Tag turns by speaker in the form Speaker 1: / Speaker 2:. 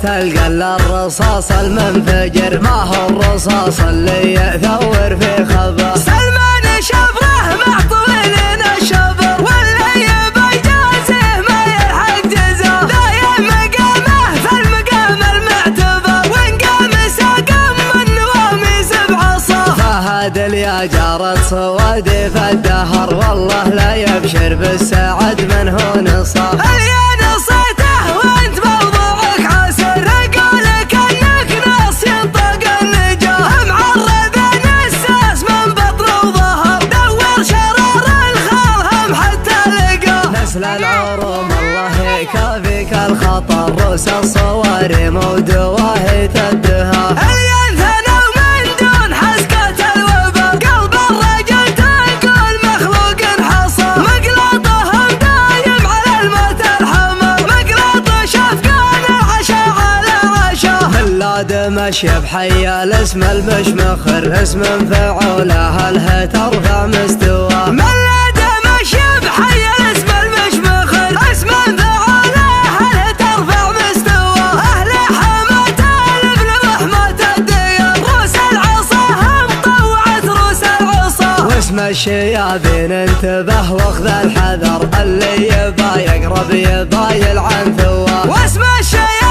Speaker 1: تلقى الا الرصاص المنفجر، ما هو الرصاص اللي يثور في خبر.
Speaker 2: سلمان شبره مع طويلين الشبر، واللي يبى يجازيه ما يلحق جزاه. دايم مقامه في المقام المعتبر، وان قام ساقم من نواميس بعصا.
Speaker 1: فهد يا جارة صوادي في الدهر، والله لا يبشر بالسعد من هو نصاب.
Speaker 2: العروم
Speaker 1: الله يكافيك الخطر، روس الصوارم ودواه تدها.
Speaker 2: الينثنى ومن دون حسكة الوبر، قلب الرجل تقول مخلوق حصى. مقلطهم دايم على الموت الحمر، مقلط شفقان العشا على عشا.
Speaker 1: بلاد مشي بحي الاسم المشمخر، اسم فعوله اله ترفع مستوى. الشيابين انتبه واخذ الحذر، اللي يبا يقرب يبا يلعن ثواه.
Speaker 2: واسم الشيابين